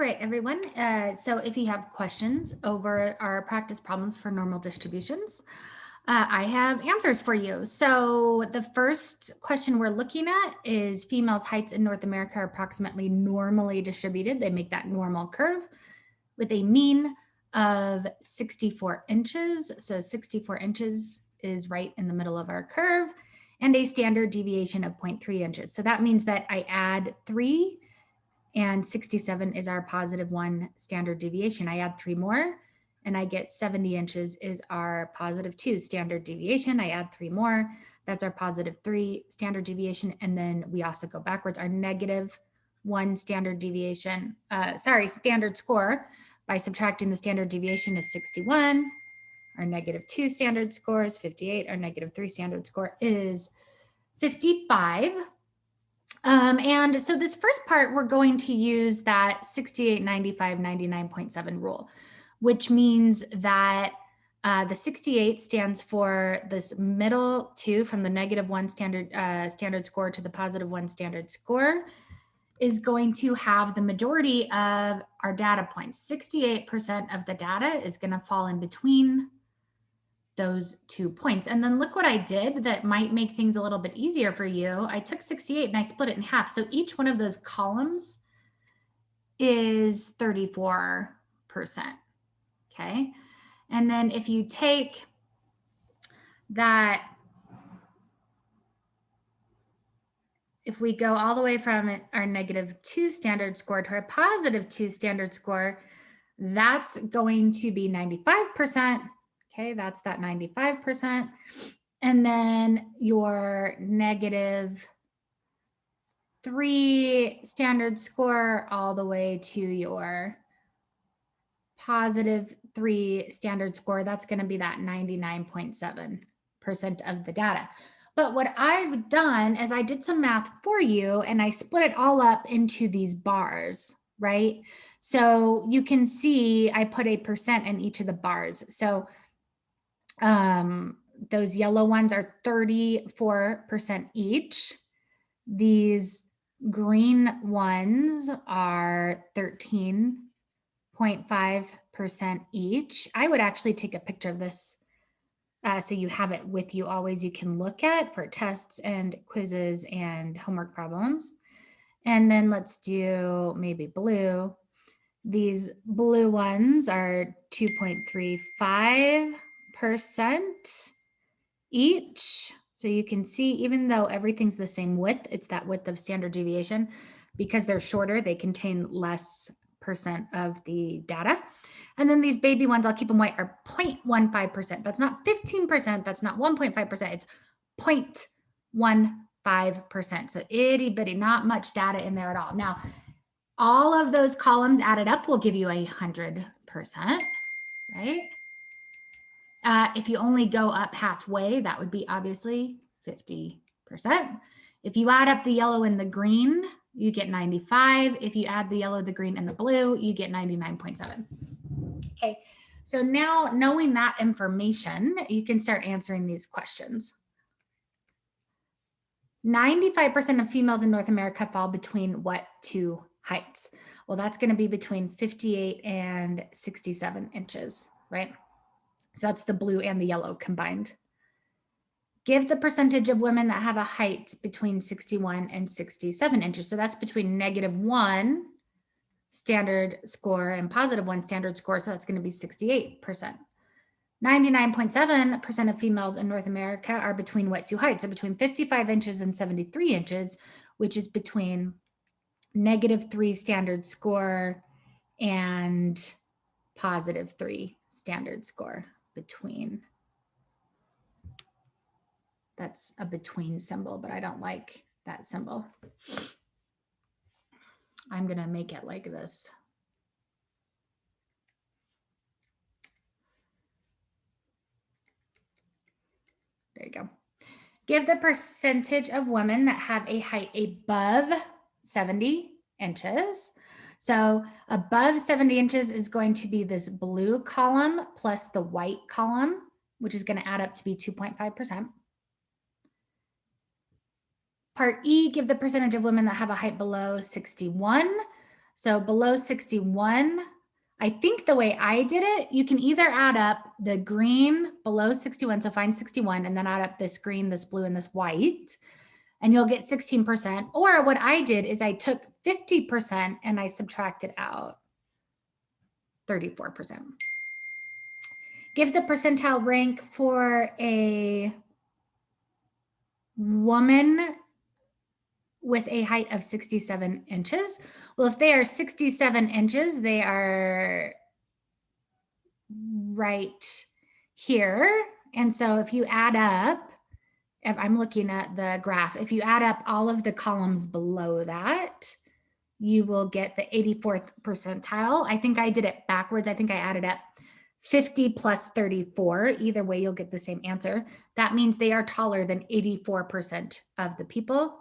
right, everyone. So if you have questions over our practice problems for normal distributions, I have answers for you. So the first question we're looking at is females' heights in North America are approximately normally distributed. They make that normal curve with a mean of 64 inches. So 64 inches is right in the middle of our curve, and a standard deviation of 0.3 inches. So that means that I add 3, and 67 is our +1 standard deviation. I add 3 more and I get 70 inches is our +2 standard deviation. I add 3 more, that's our +3 standard deviation. And then we also go backwards, our -1 standard deviation, standard score by subtracting the standard deviation is 61. Our -2 standard score is 58. Our -3 standard score is 55. And so this first part, we're going to use that 68, 95, 99.7 rule, which means that the 68 stands for this middle two from the -1 standard score to the +1 standard score is going to have the majority of our data points. 68% of the data is going to fall in between those 2 points. And then look what I did that might make things a little bit easier for you. I took 68 and I split it in half. So each one of those columns is 34%. Okay. And then if you take that, if we go all the way from our -2 standard score to our +2 standard score, that's going to be 95%. Okay, that's that 95%. And then your -3 standard score all the way to your +3 standard score, that's going to be that 99.7% of the data. But what I've done is I did some math for you and I split it all up into these bars, right? So you can see I put a percent in each of the bars. So those yellow ones are 34% each. These green ones are 13.5% each. I would actually take a picture of this so you have it with you always. You can look at for tests and quizzes and homework problems. And then let's do maybe blue. These blue ones are 2.35% each. So you can see, even though everything's the same width, it's that width of standard deviation. Because they're shorter, they contain less % of the data. And then these baby ones, I'll keep them white, are 0.15%. That's not 15%. That's not 1.5%. It's 0.15%. So itty bitty, not much data in there at all. Now, all of those columns added up will give you 100%, right? If you only go up halfway, that would be obviously 50%. If you add up the yellow and the green, you get 95. If you add the yellow, the green, and the blue, you get 99.7. Okay, so now knowing that information, you can start answering these questions. 95% of females in North America fall between what 2 heights? Well, that's going to be between 58 and 67 inches, right? So that's the blue and the yellow combined. Give the percentage of women that have a height between 61 and 67 inches. So that's between -1 standard score and +1 standard score. So that's going to be 68%. 99.7% of females in North America are between what 2 heights? So between 55 inches and 73 inches, which is between -3 standard score and +3 standard score. Between. That's a between symbol, but I don't like that symbol. I'm going to make it like this. There you go. Give the percentage of women that have a height above 70 inches. So above 70 inches is going to be this blue column plus the white column, which is going to add up to be 2.5%. Part E, give the percentage of women that have a height below 61. So below 61, I think the way I did it, you can either add up the green below 61, so find 61, and then add up this green, this blue, and this white, and you'll get 16%. Or what I did is I took 50% and I subtracted out 34%. Give the percentile rank for a woman with a height of 67 inches. Well, if they are 67 inches, they are right here. And so if you add up, if I'm looking at the graph, if you add up all of the columns below that, you will get the 84th percentile. I think I did it backwards. I think I added up 50 plus 34. Either way, you'll get the same answer. That means they are taller than 84% of the people,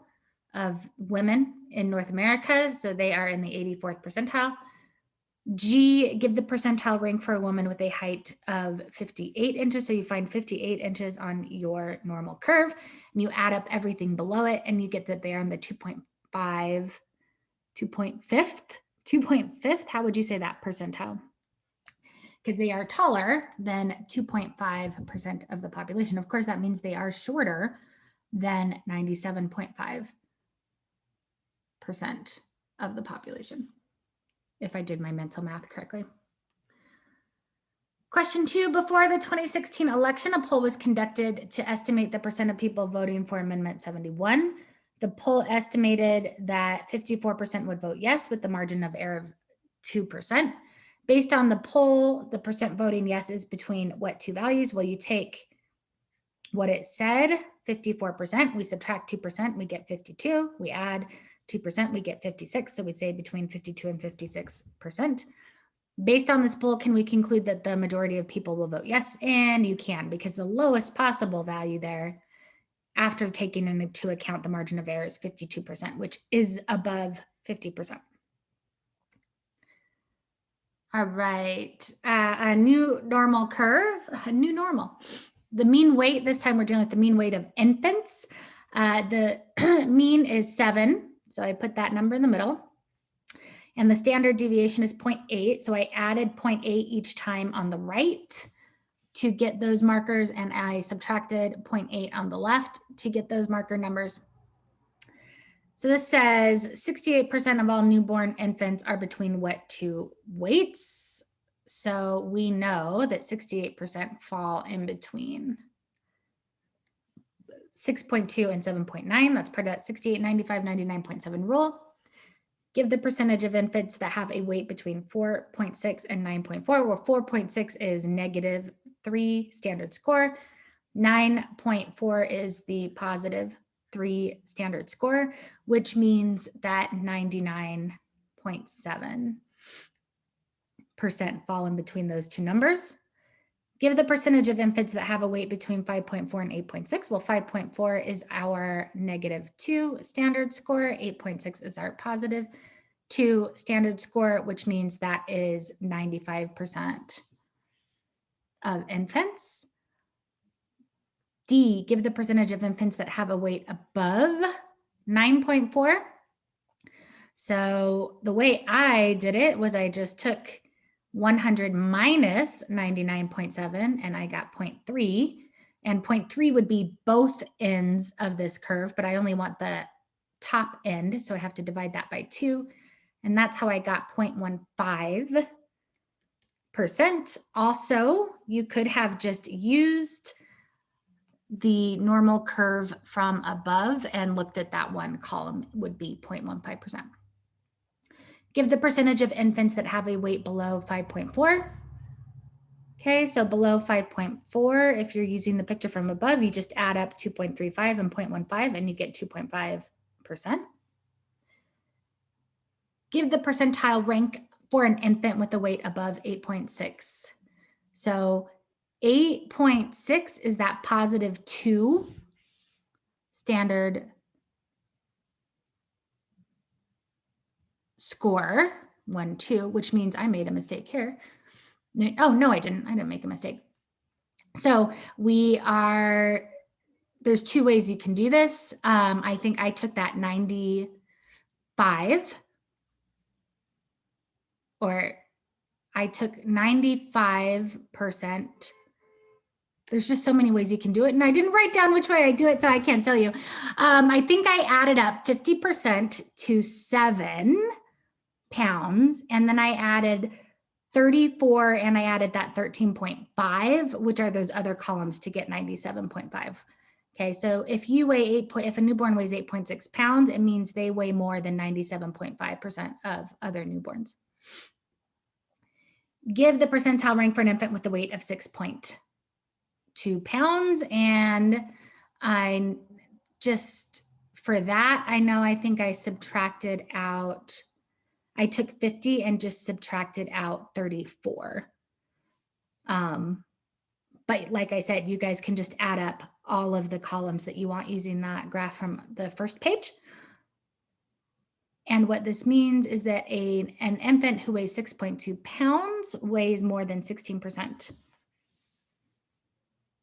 of women in North America. So they are in the 84th percentile. G, give the percentile rank for a woman with a height of 58 inches. So you find 58 inches on your normal curve, and you add up everything below it, and you get that they are on the 2.5th. How would you say that percentile? Because they are taller than 2.5% of the population. Of course, that means they are shorter than 97.5% of the population, if I did my mental math correctly. Question 2, before the 2016 election, a poll was conducted to estimate the percent of people voting for Amendment 71. The poll estimated that 54% would vote yes, with the margin of error of 2%. Based on the poll, the percent voting yes is between what two values? Well, you take what it said, 54%, we subtract 2%, we get 52. We add 2%, we get 56. So we say between 52 and 56%. Based on this poll, can we conclude that the majority of people will vote yes? And you can, because the lowest possible value there, after taking into account the margin of error, is 52%, which is above 50%. All right, a new normal curve, a new normal. The mean weight, this time we're dealing with the mean weight of infants. The mean is 7, so I put that number in the middle. And the standard deviation is 0.8, so I added 0.8 each time on the right to get those markers, and I subtracted 0.8 on the left to get those marker numbers. So this says 68% of all newborn infants are between what two weights? So we know that 68% fall in between 6.2 and 7.9. That's part of that 68, 95, 99.7 rule. Give the percentage of infants that have a weight between 4.6 and 9.4, where 4.6 is -3 standard score. 9.4 is the +3 standard score, which means that 99.7% fall in between those two numbers. Give the percentage of infants that have a weight between 5.4 and 8.6. Well, 5.4 is our -2 standard score. 8.6 is our +2 standard score, which means that is 95% of infants. D, give the percentage of infants that have a weight above 9.4. So the way I did it was I just took 100 minus 99.7 and I got 0.3. And 0.3 would be both ends of this curve, but I only want the top end, so I have to divide that by 2. And that's how I got 0.15%. Also, you could have just used the normal curve from above and looked at that one column, would be 0.15%. Give the percentage of infants that have a weight below 5.4. Okay, so below 5.4, if you're using the picture from above, you just add up 2.35 and 0.15 and you get 2.5%. Give the percentile rank for an infant with a weight above 8.6. So 8.6 is that +2 standard score, 1, 2, which means I made a mistake here. Oh, no, I didn't make a mistake. So there's 2 ways you can do this. I think I took that 95 or I took 95%. There's just so many ways you can do it. And I didn't write down which way I do it, so I can't tell you. I think I added up 50% to 7 pounds. And then I added 34 and I added that 13.5, which are those other columns to get 97.5. Okay, so if you weigh if a newborn weighs 8.6 pounds, it means they weigh more than 97.5% of other newborns. Give the percentile rank for an infant with the weight of 6.2 pounds. And I just, for that, I know I think I subtracted out, I took 50 and just subtracted out 34. But like I said, you guys can just add up all of the columns that you want using that graph from the first page. And what this means is that an infant who weighs 6.2 pounds weighs more than 16%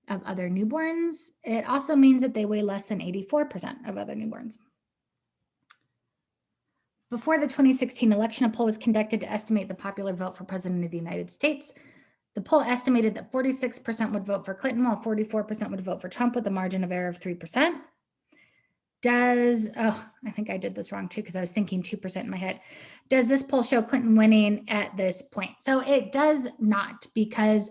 of other newborns. It also means that they weigh less than 84% of other newborns. Before the 2016 election, a poll was conducted to estimate the popular vote for president of the United States. The poll estimated that 46% would vote for Clinton, while 44% would vote for Trump, with a margin of error of 3%. I think I did this wrong too, because I was thinking 2% in my head. Does this poll show Clinton winning at this point? So it does not, because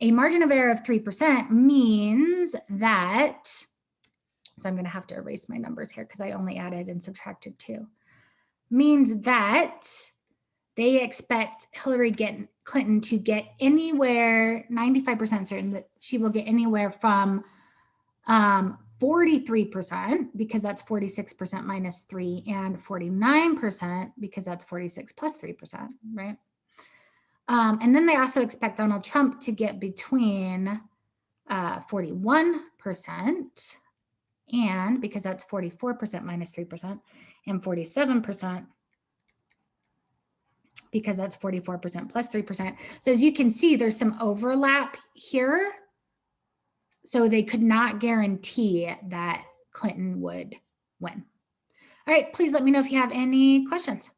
a margin of error of 3% means that, so I'm going to have to erase my numbers here because I only added and subtracted 2, means that they expect Hillary Clinton to get anywhere, 95% certain that she will get anywhere from 43%, because that's 46% minus 3, and 49% because that's 46 plus 3%, right? And then they also expect Donald Trump to get between 41%, and because that's 44% minus 3%, and 47%, because that's 44% plus 3%. So as you can see, there's some overlap here. So they could not guarantee that Clinton would win. All right, please let me know if you have any questions.